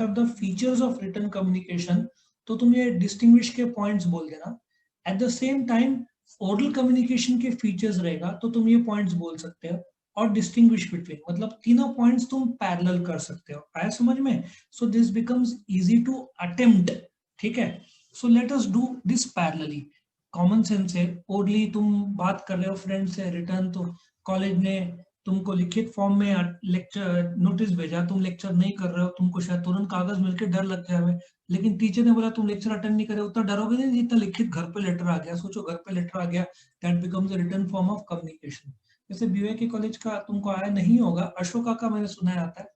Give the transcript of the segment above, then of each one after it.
Are the features of written communication, तो तुम ये डिस्टिंग्विश के पॉइंट्स बोल देना। At the same time oral communication के फीचर्स रहेगा तो तुम ये पॉइंट्स बोल सकते हो, और डिस्टिंग्विश बिटवीन, मतलब तीनों पॉइंट्स तुम पैरेलल कर सकते हो। आया समझ में? So this becomes easy to attempt. ठीक है, so let us do this parallelly. Common sense है, ओरली तुम बात कर रहे हो फ्रेंड से, रिटर्न तो कॉलेज ने तुमको लिखित फॉर्म में लेक्चर नोटिस भेजा, तुम लेक्चर नहीं कर रहे हो, तुमको शायद तुरंत कागज मिलके डर लग जाए, लेकिन टीचर ने बोला तुम लेक्चर अटेंड नहीं करे, उतना डरोगे नहीं जितना लिखित घर पे लेटर आ गया। सोचो घर पे लेटर आ गया, that becomes a written form of communication. जैसे बीवे के कॉलेज का तुमको आया नहीं होगा, अशोका का मैंने सुना आता है।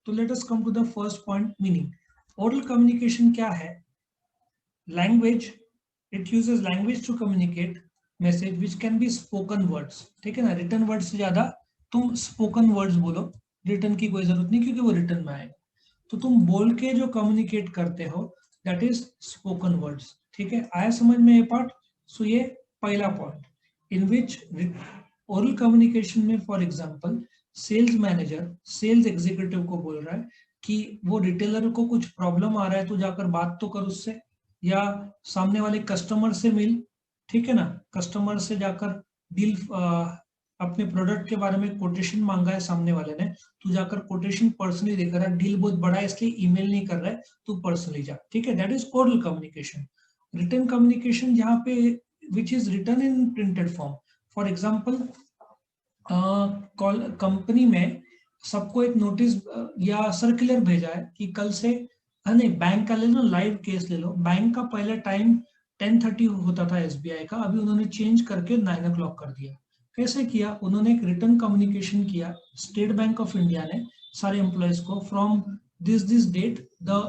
तो let us come to the first point, meaning. Oral communication क्या है? Language, it uses language to communicate message which can be spoken words. ठीक है ना, रिटन वर्ड से ज्यादा तुम स्पोकन वर्ड्स बोलो, रिटन की कोई जरूरत नहीं क्योंकि वो रिटन में आएगा। तो तुम बोल के जो कम्युनिकेट करते हो दैट इज स्पोकन वर्ड्स। ठीक है, आया समझ में ये पार्ट? सो ये पहला point, in which oral communication में for example sales manager sales executive को बोल रहा है कि वो रिटेलर को कुछ प्रॉब्लम आ रहा है, तो जाकर बात तो कर उससे, या सामने वाले कस्टमर से मिल। ठीक है ना, कस्टमर से जाकर डील, अपने प्रोडक्ट के बारे में कोटेशन मांगा है सामने वाले ने, तू जाकर कोटेशन पर्सनली देकर रहा है, डील बहुत बड़ा है इसलिए ईमेल नहीं कर रहा है, तू पर्सनली जा। ठीक है, that is oral communication. Written communication जहाँ पे which is written in printed form, for example company में सबको एक नोटिस या सर्कुलर भेजा है कि कल से, नहीं बैंक का ले लो, लाइव केस ले लो, बैंक का पहले टाइम 10:30 होता था एसबीआई का, अभी उन्होंने चेंज करके 9 o'clock कर दिया। कैसे किया? उन्होंने एक रिटर्न कम्युनिकेशन किया स्टेट बैंक ऑफ इंडिया ने सारे एम्प्लॉयज को, from this date the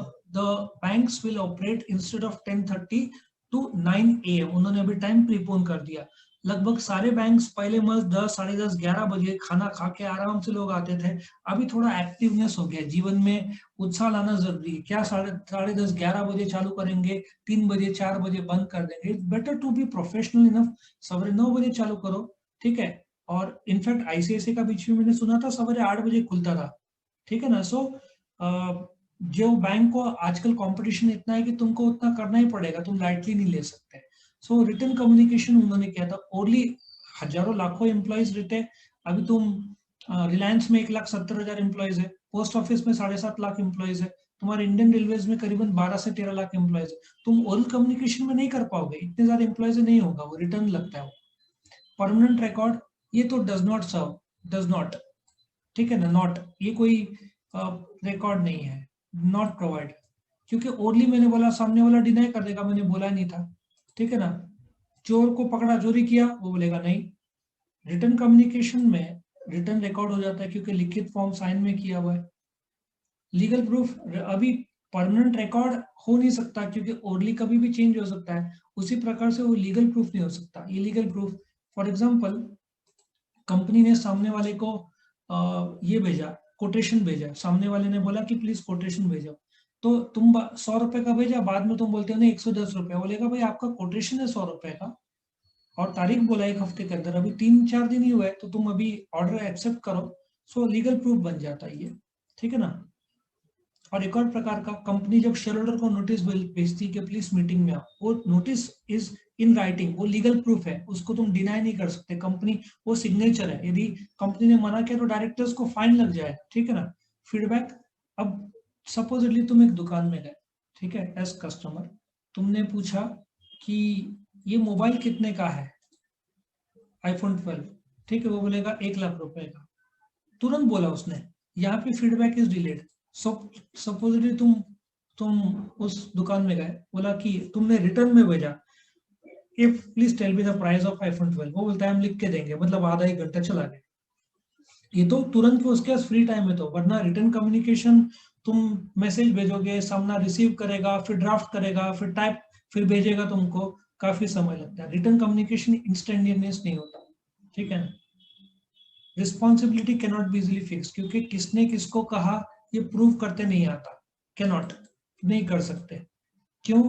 banks will operate instead of 10:30 to 9 AM। उन्होंने अभी टाइम प्रीपोन कर दिया। लगभग सारे बैंक्स पहले मस्त 10, 10:30, 11 बजे खाना खा के आराम से लोग आते थे। अभी थोड़ा एक्टिवनेस हो गया, जीवन में उत्साह लाना जरूरी है। क्या 10:30, 11 बजे चालू करेंगे, 3 बजे 4 बजे बंद कर देंगे? It's better to be professional enough, सवेरे 9 बजे चालू करो। ठीक है, और इनफैक्ट आईसीआईसीआई का बीच में मैंने सुना था सवेरे 8 बजे खुलता था। ठीक है ना, सो जो बैंक को आजकल कंपटीशन इतना है कि तुमको उतना करना ही पड़ेगा, तुम लाइटली नहीं ले सकते। सो रिटन कम्युनिकेशन उन्होंने किया था। ओनली हजारों लाखों एम्प्लॉयज रहते। अभी तुम रिलायंस में 1,70,000 एम्प्लॉयज है, पोस्ट ऑफिस में 7.5 लाख एम्प्लॉयज है, तुम्हारे इंडियन रेलवेज में करीबन 12 से 13 लाख एम्प्लॉयज है। तुम ओरल कम्युनिकेशन में नहीं कर पाओगे, इतने ज्यादा एम्प्लॉयज नहीं होगा, वो रिटर्न लगता है। परमानेंट रिकॉर्ड, ये तो does not serve, does not. ठीक है ना, नॉट, ये कोई रिकॉर्ड नहीं है, नॉट प्रोवाइड, क्योंकि ओरली मैंने बोला, सामने वाला डिनाई कर देगा मैंने बोला नहीं था। ठीक है ना, चोर को पकड़ा, चोरी किया, वो बोलेगा नहीं। रिटर्न कम्युनिकेशन में रिटर्न रिकॉर्ड हो जाता है क्योंकि लिखित फॉर्म साइन में किया हुआ है। लीगल प्रूफ, अभी परमानेंट रिकॉर्ड हो नहीं सकता क्योंकि ओरली कभी भी चेंज हो सकता है, उसी प्रकार से वो लीगल प्रूफ नहीं हो सकता। ये legal proof, for example company ने सामने वाले को ये भेजा, कोटेशन भेजा, सामने वाले ने बोला कि प्लीज कोटेशन भेजो, तो तुम 100 रुपए का भेजा, बाद में तुम बोलते हो नहीं 110 रुपए, बोलेगा भाई आपका कोटेशन है 100 रुपए का और तारीख बोला 1 हफ्ते के अंदर, अभी 3-4 दिन ही हुए, तो तुम अभी ऑर्डर एक्सेप्ट करो। सो लीगल प्रूफ बन जाता है ये। ठीक है ना, और एक और प्रकार का, कंपनी जब शेयर होल्डर को नोटिस भेजती है कि प्लीज मीटिंग में आओ, वो नोटिस इज इन राइटिंग, वो लीगल प्रूफ है, उसको तुम डिनाई नहीं कर सकते। कंपनी, वो सिग्नेचर है, यदि कंपनी ने मना किया तो डायरेक्टर्स को फाइन लग जाए। ठीक है ना, फीडबैक, अब सपोजिटली तुम एक दुकान में गए, ठीक है, एज कस्टमर, तुमने पूछा कि ये मोबाइल कितने का है, आईफोन 12। ठीक है, वो बोलेगा 1 लाख रुपए का, तुरंत बोला उसने, यहाँ पे फीडबैक इज डिलेड। सपोजिटली तुम उस दुकान में गए, बोला कि तुमने रिटर्न में भेजा, if please tell me the price of iPhone 12, वो बोलता है हम लिख के देंगे, मतलब आधा 1 घंटा चला गया। ये तो तुरंत उसके पास फ्री टाइम है, तो वरना रिटर्न कम्युनिकेशन तुम मैसेज भेजोगे, सामना रिसीव करेगा, फिर ड्राफ्ट करेगा, फिर टाइप, फिर भेजेगा तुमको, काफी समय लगता है। रिटर्न कम्युनिकेशन इंस्टेंटेनियस नहीं होता। ठीक है, responsibility cannot be easily fix, क्योंकि किसने किसको कहा ये प्रूव करते नहीं आता, कैनॉट, नहीं कर सकते। क्यों?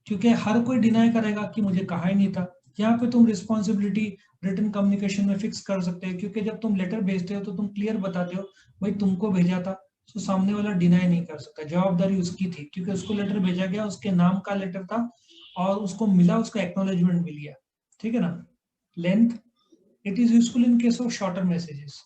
क्योंकि हर कोई डिनाई करेगा कि मुझे कहा ही नहीं था। यहाँ पे तुम रिस्पॉन्सिबिलिटी रिटर्न कम्युनिकेशन में फिक्स कर सकते हो, क्योंकि जब तुम लेटर भेजते हो तो तुम क्लियर बताते हो भाई तुमको भेजा था, तो सामने वाला डिनाई नहीं कर सकता, जवाबदारी उसकी थी क्योंकि उसको लेटर भेजा गया, उसके नाम का लेटर था और उसको मिला, उसका एक्नॉलेजमेंट मिल गया, ठीक है ना। Length, it is useful in case of shorter messages.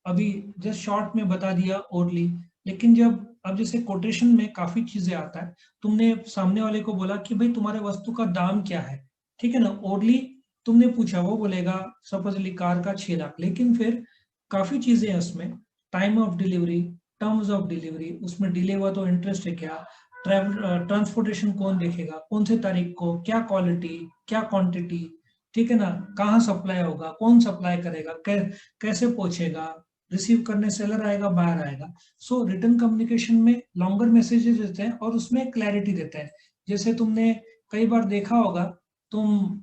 अभी जस्ट शॉर्ट में बता दिया ओरली, लेकिन जब अब जैसे कोटेशन में काफी चीजें आता है, तुमने सामने वाले को बोला कि भाई तुम्हारे वस्तु का दाम क्या है, ठीक है ना, ओरली तुमने पूछा, वो बोलेगा सपोजली कार का 6 लाख, लेकिन फिर काफी चीजें हैं उसमें, time of delivery, terms of delivery, उसमें डिले हुआ तो इंटरेस्ट है क्या, ट्रैवल ट्रांसपोर्टेशन कौन देखेगा, कौन से तारीख को, क्या क्वालिटी, क्या क्वांटिटी, ठीक है ना, कहाँ सप्लाई होगा, कौन सप्लाई करेगा, कैसे पहुंचेगा, रिसीव करने सेलर आएगा बाहर आएगा। सो रिटर्न कम्युनिकेशन में लॉन्गर मैसेजेस देते हैं और उसमें क्लैरिटी देते हैं। जैसे तुमने कई बार देखा होगा, तुम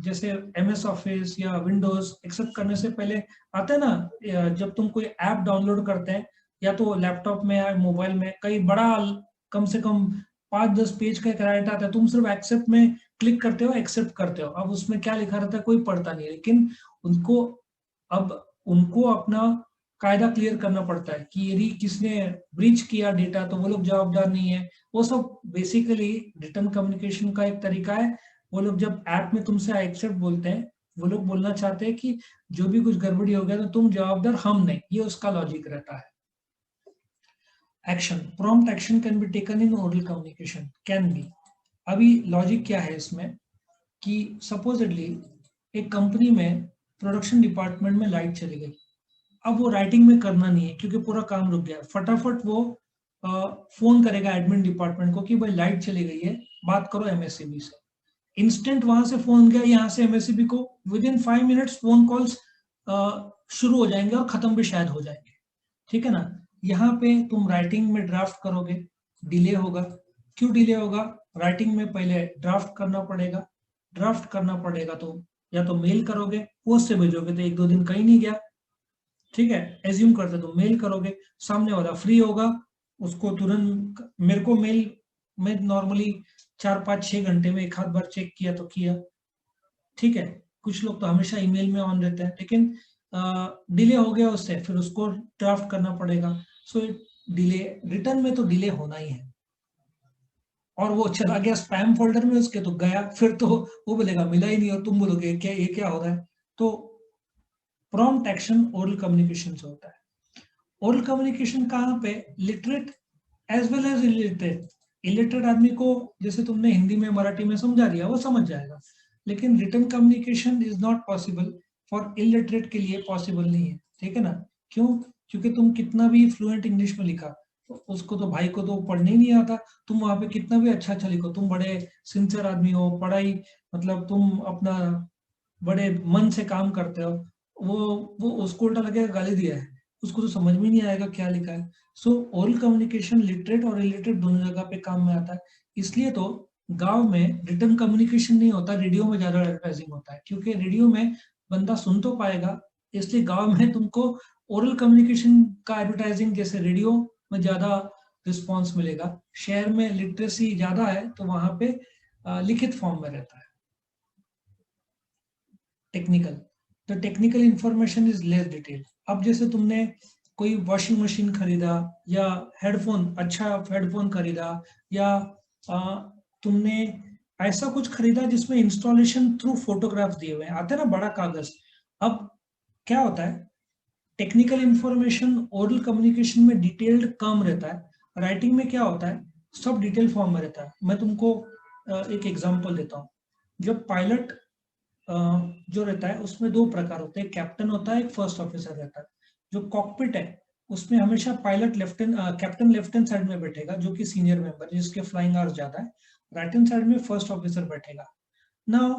जैसे एमएस ऑफिस या विंडोज एक्सेप्ट करने से पहले आता है ना, जब तुम कोई ऐप डाउनलोड करते हैं या तो लैपटॉप में या मोबाइल में, कई बड़ा कम से कम 5-10 पेज का एक राइट आता है, तुम सिर्फ एक्सेप्ट में क्लिक करते हो, एक्सेप्ट करते हो, अब उसमें क्या लिखा रहता है कोई पढ़ता नहीं, लेकिन उनको अब उनको अपना कायदा क्लियर करना पड़ता है कि यदि किसने ब्रीच किया डेटा तो वो लोग जवाबदार नहीं है। वो सब बेसिकली रिटर्न कम्युनिकेशन का एक तरीका है। वो लोग जब ऐप में तुमसे एक्सेप्ट बोलते हैं, वो लोग बोलना चाहते हैं कि जो भी कुछ गड़बड़ी हो गया तो तुम जवाबदार, हम नहीं, ये उसका लॉजिक रहता है। Action, prompt action can be taken in oral communication, can be. अभी लॉजिक क्या है इसमें कि सपोजिटली एक कंपनी में प्रोडक्शन डिपार्टमेंट में लाइट चली गई, अब वो राइटिंग में करना नहीं है क्योंकि पूरा काम रुक गया, फटाफट वो फोन करेगा एडमिन डिपार्टमेंट को कि भाई लाइट चली गई है, बात करो एमएससीबी से। इंस्टेंट वहां से फोन गया यहाँ से एमएससीबी को, with in 5 minutes phone calls शुरू हो जाएंगे और खत्म भी शायद हो जाएंगे, ठीक है ना। यहाँ पे तुम राइटिंग में ड्राफ्ट करोगे, डिले होगा। क्यों डिले होगा, राइटिंग में पहले ड्राफ्ट करना पड़ेगा, ड्राफ्ट करना पड़ेगा तो या तो मेल करोगे, पोस्ट से भेजोगे तो 1-2 दिन कहीं नहीं गया, ठीक है। एज्यूम करते तो मेल करोगे, सामने वाला फ्री होगा, उसको तुरंत, मेरे को मेल में नॉर्मली 4-5-6 घंटे में एक आध बार चेक किया तो किया, ठीक है। कुछ लोग तो हमेशा ईमेल में ऑन रहते हैं, लेकिन डिले हो गया उससे, फिर उसको ड्राफ्ट करना पड़ेगा। सो डिले, रिटर्न में तो डिले होना ही है। और वो चला गया स्पैम फोल्डर में उसके तो गया, फिर तो वो बोलेगा मिला ही नहीं और तुम बोलोगे क्या ये क्या हो रहा है। तो प्रॉम्प्ट एक्शन ओरल कम्युनिकेशन से होता है। ओरल कम्युनिकेशन कहाँ पे, literate as well as illiterate. Illiterate आदमी को जैसे तुमने हिंदी में मराठी में समझा दिया वो समझ जाएगा, लेकिन return communication is not possible for illiterate के लिए, पॉसिबल नहीं है, ठीक है ना। क्यों, क्योंकि तुम कितना भी फ्लुएंट इंग्लिश में लिखा, उसको तो भाई को तो पढ़ने ही नहीं आता, तुम वहां पे कितना भी अच्छा अच्छा लिखो, तुम बड़े सिंसियर आदमी हो, पढ़ाई मतलब तुम अपना बड़े मन से काम करते हो, वो उसको उल्टा लगेगा गाली दिया है, उसको तो समझ में नहीं आएगा क्या लिखा है। सो ओरल कम्युनिकेशन लिटरेट और इलिटरेट दोनों जगह पे काम में आता है। इसलिए तो गांव में रिटर्न कम्युनिकेशन नहीं होता, रेडियो में ज्यादा एडवर्टाइजिंग होता है, क्योंकि रेडियो में बंदा सुन तो पाएगा, इसलिए गांव में तुमको ओरल कम्युनिकेशन का एडवर्टाइजिंग जैसे रेडियो में ज्यादा रिस्पॉन्स मिलेगा। शहर में लिटरेसी ज्यादा है तो वहां पे लिखित फॉर्म में रहता है। Technical, the technical information is less detail. अब जैसे तुमने कोई वॉशिंग मशीन खरीदा या हेडफोन, अच्छा हेडफोन खरीदा, या तुमने ऐसा कुछ खरीदा जिसमें इंस्टॉलेशन थ्रू फोटोग्राफ दिए हुए हैं, आते हैं ना बड़ा कागज। अब क्या होता है, टेक्निकल इंफॉर्मेशन ओरल कम्युनिकेशन में डिटेल्ड कम रहता है, राइटिंग में क्या होता है सब डिटेल फॉर्म में रहता है। मैं तुमको एक एग्जांपल देता हूँ। जब पायलट जो रहता है उसमें 2 प्रकार होते हैं, कैप्टन होता है, एक फर्स्ट ऑफिसर रहता है। जो कॉकपिट है उसमें हमेशा pilot captain left hand side में बैठेगा जो कि सीनियर मेंबर जिसके फ्लाइंग आवर्स ज्यादा है, राइट हैंड साइड में फर्स्ट ऑफिसर बैठेगा। नाउ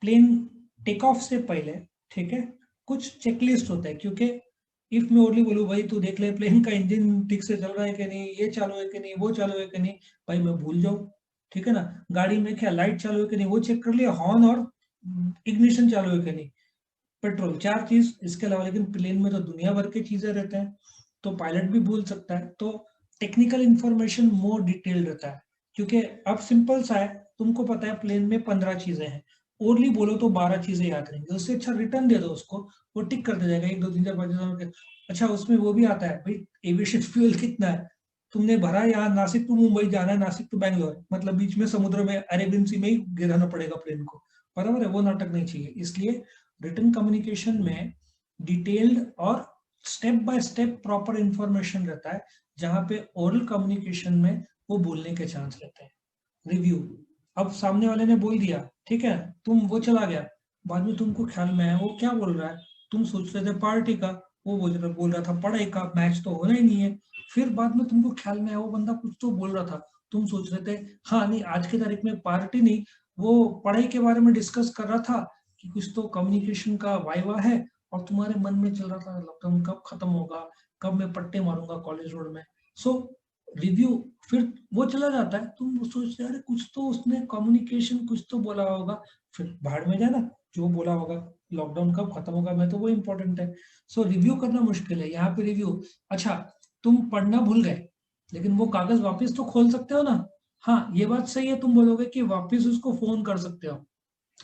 प्लेन टेक ऑफ से पहले, ठीक है, कुछ चेकलिस्ट होता है, क्योंकि इफ मैं ओनली बोलूँ भाई तू देख ले प्लेन का इंजन ठीक से चल रहा है कि नहीं, ये चालू है कि नहीं, वो चालू है कि नहीं, भाई मैं भूल जाऊँ, ठीक है ना। गाड़ी में क्या लाइट चालू है कि नहीं वो चेक कर लिया, हॉर्न और इग्निशन चालू है कि नहीं, पेट्रोल, 4 चीज इसके अलावा। लेकिन प्लेन में तो दुनिया भर की चीजें रहते हैं, तो पायलट भी भूल सकता है। तो टेक्निकल इंफॉर्मेशन मोर डिटेल्ड रहता है, क्योंकि अब सिंपल सा है, तुमको पता है प्लेन में 15 चीजें हैं, ओरली बोलो तो 12 चीजें याद रहेंगी, उससे अच्छा रिटर्न दे दो उसको, वो टिक करते जाएगा 1 2 3 4 5 6 अच्छा उसमें वो भी आता है भाई, एविएशन फ्यूल कितना है तुमने भरा, यहाँ नासिक टू मुंबई जाना है, नासिक टू बैंगलोर, मतलब बीच में समुद्र में अरेबियन सी में ही गिराना पड़ेगा प्लेन को, बराबर है, वो नाटक नहीं चाहिए। इसलिए रिटर्न कम्युनिकेशन में डिटेल्ड और step by step proper information रहता है, जहां पे ओरल कम्युनिकेशन में वो बोलने के चांस रहते हैं। रिव्यू, अब सामने वाले ने बोल दिया, ठीक है, तुम वो चला गया, बाद में तुमको ख्याल में आया वो क्या बोल रहा है, तुम सोच रहे थे पार्टी का, वो बोल रहा था पढ़ाई का, मैच तो होना ही नहीं है। फिर बाद में तुमको ख्याल में आया वो बंदा कुछ तो बोल रहा था, तुम सोच रहे थे हाँ नहीं आज की तारीख में पार्टी नहीं, वो पढ़ाई के बारे में डिस्कस कर रहा था कि कुछ तो कम्युनिकेशन का वाइवा है, और तुम्हारे मन में चल रहा था लॉकडाउन कब खत्म होगा, कब मैं पट्टे मारूंगा कॉलेज रोड में। सो रिव्यू, फिर वो चला जाता है, तुम सोचते अरे कुछ तो उसने कम्युनिकेशन कुछ तो बोला होगा, फिर भाड़ में जाना, जो बोला होगा लॉकडाउन कब खत्म होगा मैं तो वो इंपॉर्टेंट है। सो रिव्यू करना मुश्किल है यहाँ पे रिव्यू। अच्छा, तुम पढ़ना भूल गए, लेकिन वो कागज वापस तो खोल सकते हो ना, हाँ ये बात सही है, तुम बोलोगे कि वापस उसको फोन कर सकते हो,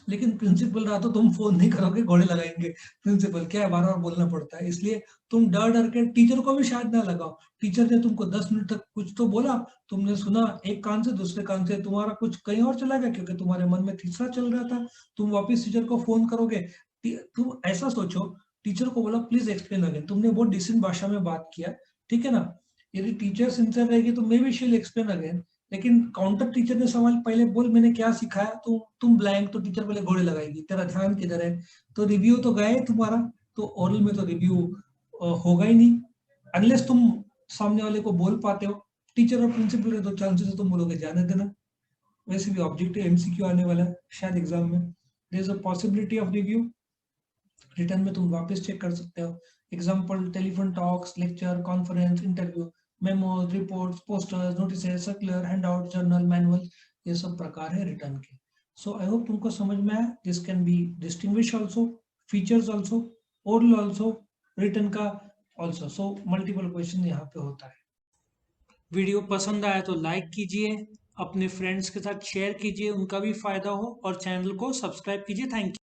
लेकिन प्रिंसिपल रहा तो तुम फोन नहीं करोगे, घोड़े लगाएंगे, प्रिंसिपल क्या है बार बार बोलना पड़ता है, इसलिए तुम डर डर के टीचर को भी शायद ना लगाओ, टीचर ने तुमको 10 मिनट तक कुछ तो बोला, तुमने सुना एक कान से, दूसरे कान से तुम्हारा कुछ कहीं और चला गया क्योंकि तुम्हारे मन में तीसरा चल रहा था, तुम वापिस टीचर को फोन करोगे। तुम ऐसा सोचो, टीचर को बोला प्लीज एक्सप्लेन अगेन, तुमने बहुत डिसेंट भाषा में बात किया, ठीक है ना, यदि टीचर सिंसियर रहेगी तो मे बी शील एक्सप्लेन अगेन, लेकिन काउंटर टीचर ने सवाल पहले बोल मैंने क्या सिखाया, तो तुम ब्लैंक, तो टीचर पहले घोड़े लगाएगी, तेरा ध्यान किधर है, तो रिव्यू तो गए तुम्हारा, तो ओरल में तो रिव्यू होगा ही नहीं, अनलेस तुम सामने वाले को बोल पाते हो, टीचर और प्रिंसिपल के तो चांसेस है तुम बोलोगे जाने देना, वैसे भी ऑब्जेक्टिव एमसीक्यू आने वाला है शायद एग्जाम में, there is a possibility of review, return में तुम वापस चेक कर सकते हो, example telephone talks, lecture, conference, interview, memos, reports, posters, notice, circular, handout, journal, manual, ये सब प्रकार है रिटर्न के। सो आई होप तुमको समझ में आया, this can be distinguish also, features also, oral also, return का ऑल्सो, सो मल्टीपल क्वेश्चन यहाँ पे होता है। वीडियो पसंद आया तो लाइक कीजिए, अपने फ्रेंड्स के साथ शेयर कीजिए, उनका भी फायदा हो, और चैनल को सब्सक्राइब कीजिए। Thank you.